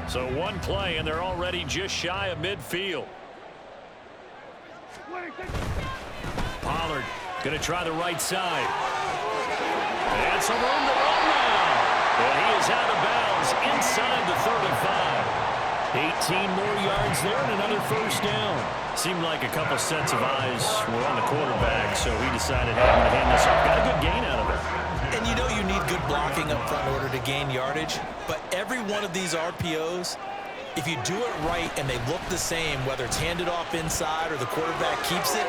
So one play, and they're already just shy of midfield. Pollard going to try the right side. And some room to run now. And he is out of bounds inside the 35. 18 more yards there and another first down. Seemed like a couple sets of eyes were on the quarterback, so he decided, hey, I'm going to hand this off. Got a good gain out of it. And you know you need good blocking up front in order to gain yardage, but every one of these RPOs, if you do it right and they look the same, whether it's handed off inside or the quarterback keeps it,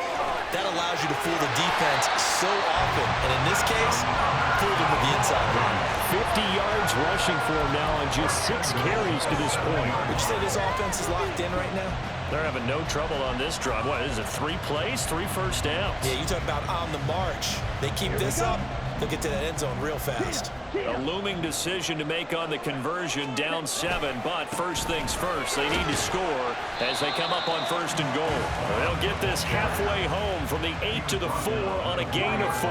that allows you to fool the defense so often. And in this case, fool them with the inside run. 50 yards rushing for him now on just 6 carries to this point. Would you say this offense is locked in right now? They're having no trouble on this drive. What is it, 3 plays, 3 first downs? Yeah, you talk about on the march. They keep this up, they'll get to that end zone real fast. A looming decision to make on the conversion, down 7, but first things first, they need to score as they come up on 1st and goal. They'll get this halfway home from the 8 to the 4 on a gain of 4.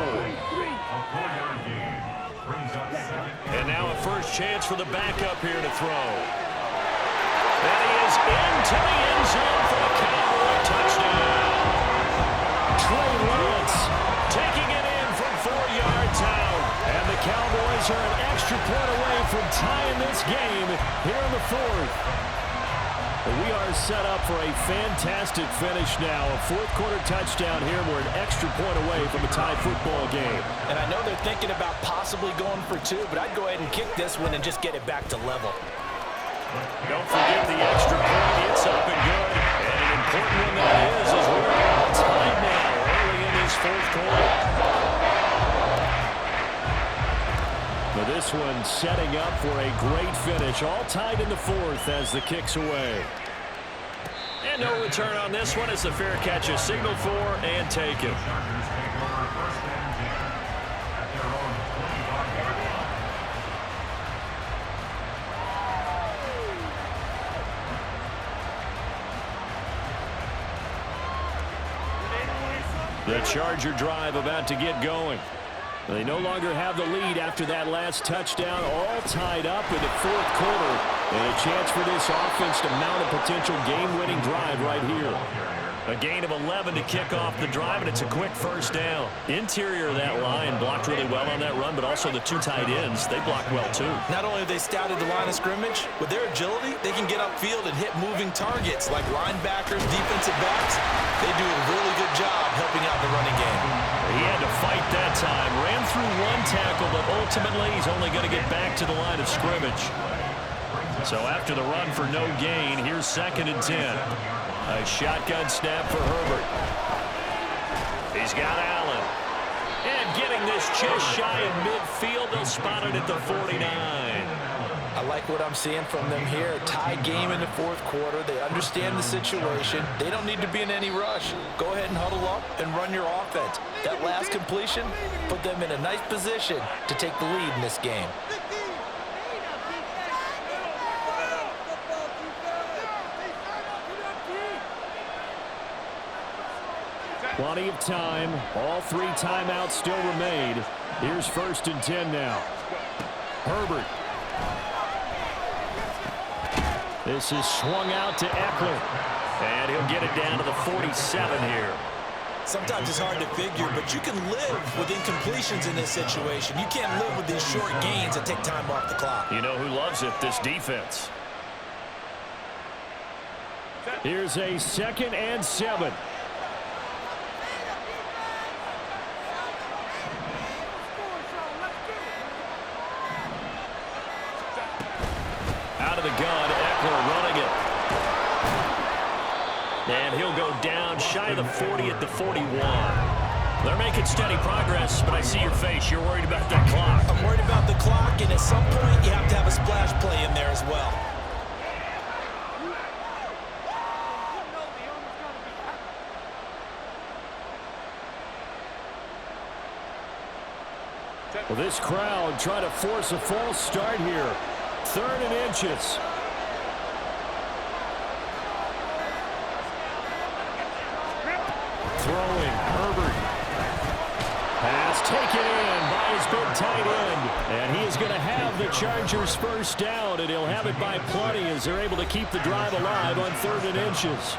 And now a first chance for the backup here to throw. And he is into the end zone for a Cowboy touchdown. Trey Lance taking it in from 4 yards out. And the Cowboys are an extra point away from tying this game here in the 4th. We are set up for a fantastic finish now. A 4th quarter touchdown here. We're an extra point away from a tie football game. And I know they're thinking about possibly going for 2, but I'd go ahead and kick this one and just get it back to level. Don't forget the extra point. It's up and good. And an important one that is we're all tied now early in this 4th quarter. But this one setting up for a great finish. All tied in the 4th as the kick's away. And no return on this one as the fair catch is signaled for and taken. The Charger drive about to get going. They no longer have the lead after that last touchdown, all tied up in the 4th quarter. And a chance for this offense to mount a potential game-winning drive right here. A gain of 11 to kick off the drive, and it's a quick first down. Interior of that line blocked really well on that run, but also the 2 tight ends, they blocked well too. Not only have they scouted the line of scrimmage, with their agility, they can get upfield and hit moving targets like linebackers, defensive backs. They do a really good job helping out the running game. He had to fight that time. Ran through 1 tackle, but ultimately he's only going to get back to the line of scrimmage. So after the run for no gain, here's 2nd and 10. A shotgun snap for Herbert. He's got Allen. And getting this just shy of midfield, they'll spot it at the 49. I like what I'm seeing from them here. A tie game in the 4th quarter. They understand the situation. They don't need to be in any rush. Go ahead and huddle up and run your offense. That last completion put them in a nice position to take the lead in this game. Plenty of time. All 3 timeouts still remain. Here's 1st and 10 now. Herbert. This is swung out to Eckler. And he'll get it down to the 47 here. Sometimes it's hard to figure, but you can live with incompletions in this situation. You can't live with these short gains that take time off the clock. You know who loves it? This defense. Here's a 2nd and 7. Out of the gun, Eckler running it. And he'll go down shy of the 40 at the 41. They're making steady progress, but I see your face. You're worried about that clock. I'm worried about the clock, and at some point you have to have a splash play in there as well. Well, this crowd trying to force a false start here. 3rd and inches. Throwing, Herbert. Pass taken in by his big tight end. And he is going to have the Chargers first down, and he'll have it by plenty as they're able to keep the drive alive on 3rd and inches.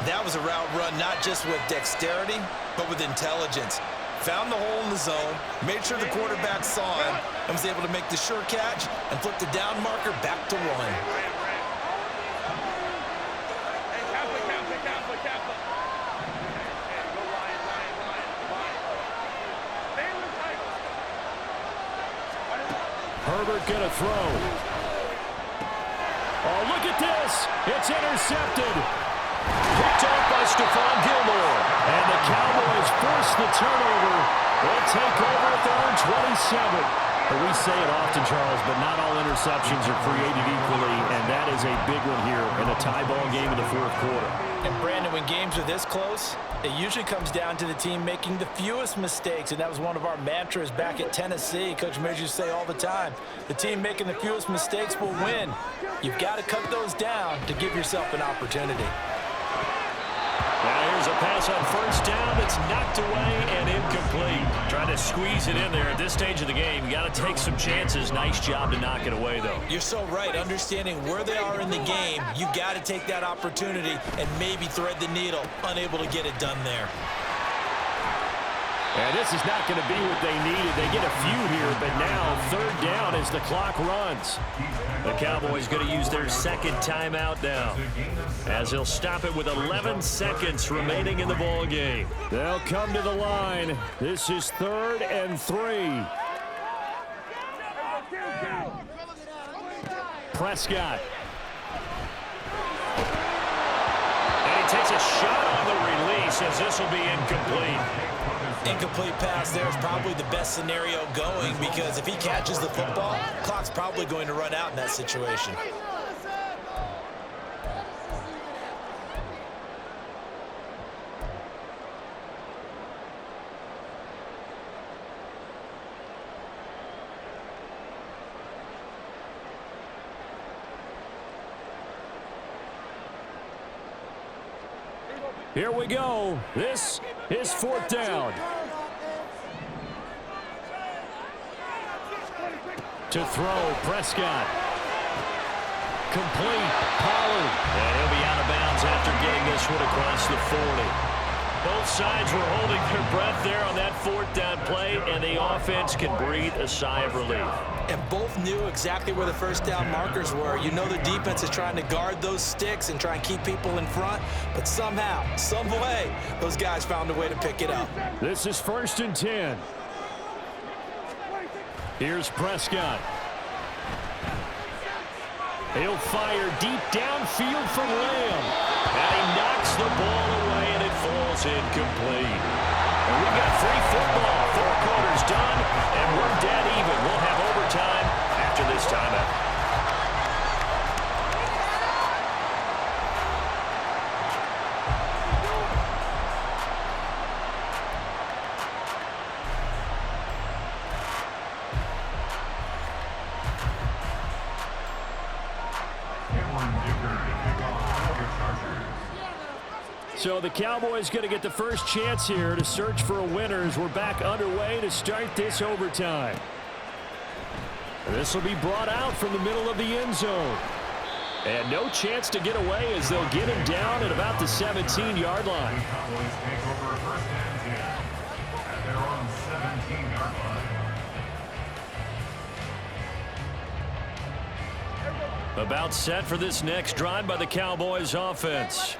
That was a route run not just with dexterity, but with intelligence. Found the hole in the zone, made sure the quarterback saw him, and was able to make the sure catch and flip the down marker back to 1. Herbert going to throw. Oh, look at this. It's intercepted. Picked off by Stephon Gilmore. And the Cowboys force the turnover. They'll take over at their own 27. But we say it often, Charles, but not all interceptions are created equally, and that is a big one here in a tie ball game in the 4th quarter. And Brandon, when games are this close, it usually comes down to the team making the fewest mistakes, and that was one of our mantras back at Tennessee. Coach Mears used to say all the time, the team making the fewest mistakes will win. You've got to cut those down to give yourself an opportunity. Now here's a pass on 1st down. It's knocked away and incomplete. Trying to squeeze it in there at this stage of the game. You got to take some chances. Nice job to knock it away, though. You're so right. Understanding where they are in the game, you got to take that opportunity and maybe thread the needle. Unable to get it done there. And this is not going to be what they needed. They get a few here, but now 3rd down as the clock runs. The Cowboys going to use their 2nd timeout now, as they'll stop it with 11 seconds remaining in the ball game. They'll come to the line. This is 3rd and 3. Prescott. And he takes a shot on the release, as this will be incomplete. Incomplete pass there is probably the best scenario going, because if he catches the football, clock's probably going to run out in that situation. Here we go. This is 4th down. To throw, Prescott. Complete, Pollard. And he'll be out of bounds after getting this one across the 40. Both sides were holding their breath there on that 4th down play, and the offense can breathe a sigh of relief. And both knew exactly where the 1st down markers were. You know the defense is trying to guard those sticks and try and keep people in front, but somehow, some way, those guys found a way to pick it up. This is 1st and 10. Here's Prescott. He'll fire deep downfield for Lamb. And he knocks the ball away, and it falls incomplete. And we've got free football. 4 quarters done, and we're dead even. We'll have overtime after this timeout. So the Cowboys going to get the first chance here to search for a winner as we're back underway to start this overtime. This will be brought out from the middle of the end zone. And no chance to get away as they'll get him down at about the 17-yard line. About set for this next drive by the Cowboys offense.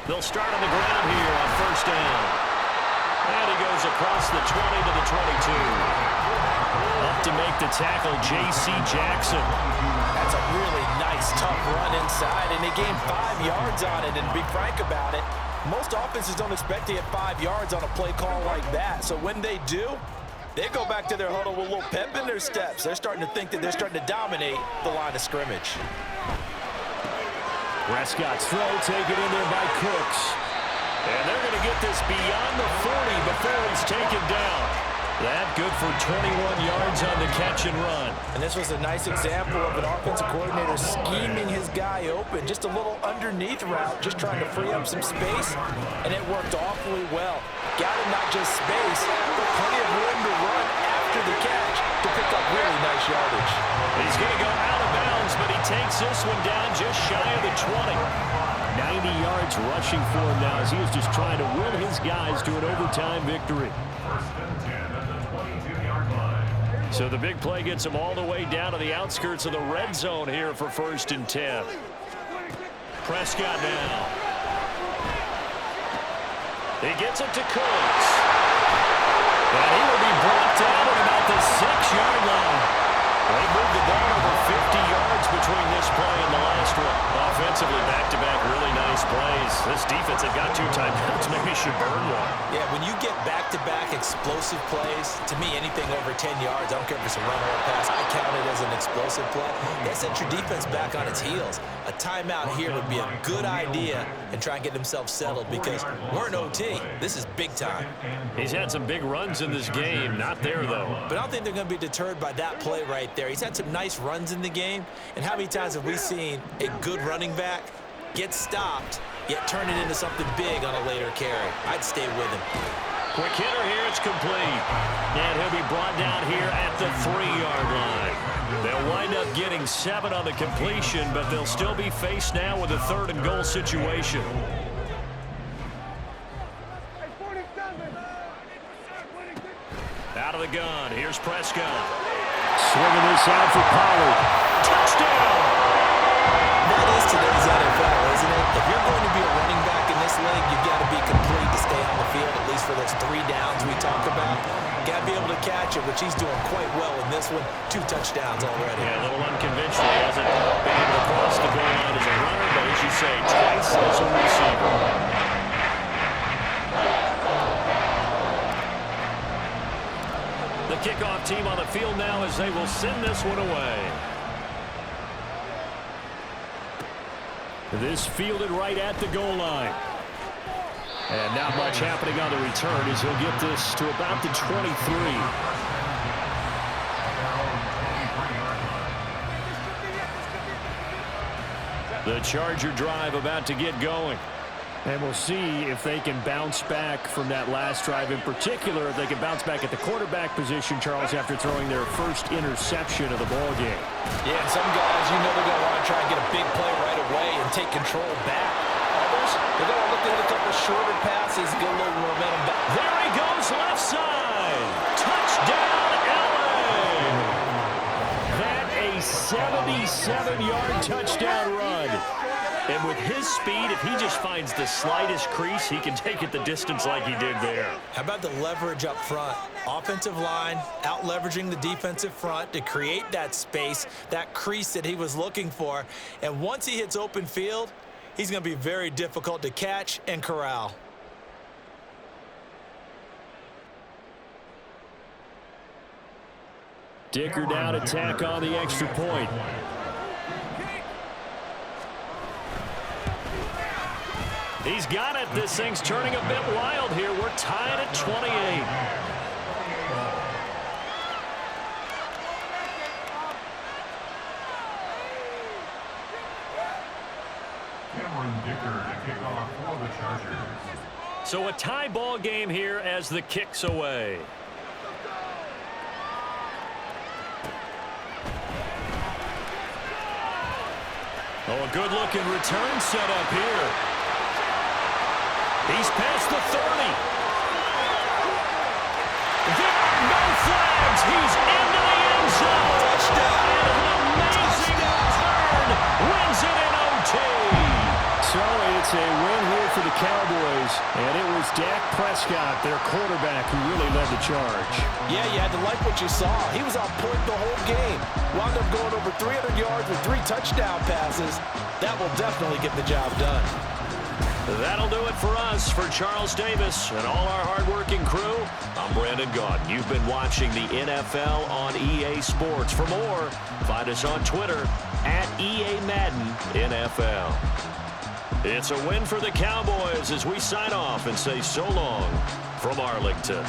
They'll start on the ground here on 1st down. And he goes across the 20 to the 22. Up to make the tackle, J.C. Jackson. That's a really nice, tough run inside, and they gained 5 yards on it. And to be frank about it, most offenses don't expect to get 5 yards on a play call like that. So when they do, they go back to their huddle with a little pep in their steps. They're starting to think that they're starting to dominate the line of scrimmage. Prescott's throw taken in there by Cooks. And they're going to get this beyond the 40 before he's taken down. That good for 21 yards on the catch and run. And this was a nice example of an offensive coordinator scheming his guy open. Just a little underneath route, just trying to free up some space, and it worked awfully well. Got him not just space, but plenty of room to run after the catch to pick up really nice yardage. He's going to go out of bounds, but he takes this one down just shy of the 20. 90 yards rushing for him now as he was just trying to will his guys to an overtime victory. So the big play gets him all the way down to the outskirts of the red zone here for 1st and 10. Prescott now. He gets it to Cooks. And he will be brought down at about the 6-yard line. They moved the ball over 50 yards between this play and the last one. Offensively, back-to-back, really nice plays. This defense had got 2 timeouts. Maybe should burn one. Yeah, when you get back-to-back explosive plays, to me, anything over 10 yards, I don't care if it's a run or a pass, I count it as an explosive play. That sets your defense back on its heels. A timeout here would be a good idea and try and get themselves settled because we're in OT. This is big time. He's had some big runs in this game. Not there, though. But I don't think they're going to be deterred by that play right there. He's had some nice runs in the game. And how many times have we seen a good running back get stopped, yet turn it into something big on a later carry? I'd stay with him. Quick hitter here. It's complete. And he'll be brought down here at the 3-yard line. They'll wind up getting 7 on the completion, but they'll still be faced now with a 3rd and goal situation. Out of the gun. Here's Prescott. Swinging this out for Pollard. Touchdown! That is today's NFL, isn't it? If you're going to be a running back in this league, you've got to be complete to stay on the field, at least for those 3 downs we talk about. Got to be able to catch it, which he's doing quite well in this one. 2 touchdowns already. Yeah, a little unconventional. He hasn't been able to cross the goal line as a runner, but as you say, twice as a receiver. The kickoff team on the field now as they will send this one away. This fielded right at the goal line. And not much happening on the return as he'll get this to about the 23. The Charger drive about to get going. And we'll see if they can bounce back from that last drive. In particular, if they can bounce back at the quarterback position, Charles, after throwing their first interception of the ball game. Yeah, some guys, you know they're going to want to try and get a big play right away and take control back. Others, they're going to look at a couple shorter passes and get a little momentum back. There he goes, left side. Touchdown, LA. That a 77-yard touchdown run. And with his speed, if he just finds the slightest crease, he can take it the distance like he did there. How about the leverage up front? Offensive line out-leveraging the defensive front to create that space, that crease that he was looking for. And once he hits open field, he's going to be very difficult to catch and corral. Dicker down attack on the extra point. He's got it. This thing's turning a bit wild here. We're tied at 28. Dicker to kick off for the Chargers. So a tie ball game here as the kick's away. Oh, a good-looking return set up here. He's past the 30. There are no flags. He's into the end zone. Touchdown. And an amazing return wins it in OT. So it's a win here for the Cowboys, and it was Dak Prescott, their quarterback, who really led the charge. Yeah, you had to like what you saw. He was on point the whole game. Wound up going over 300 yards with 3 touchdown passes. That will definitely get the job done. That'll do it for us. For Charles Davis and all our hardworking crew, I'm Brandon Gaudin. You've been watching the NFL on EA Sports. For more, find us on Twitter at EA Madden NFL. It's a win for the Cowboys as we sign off and say so long from Arlington.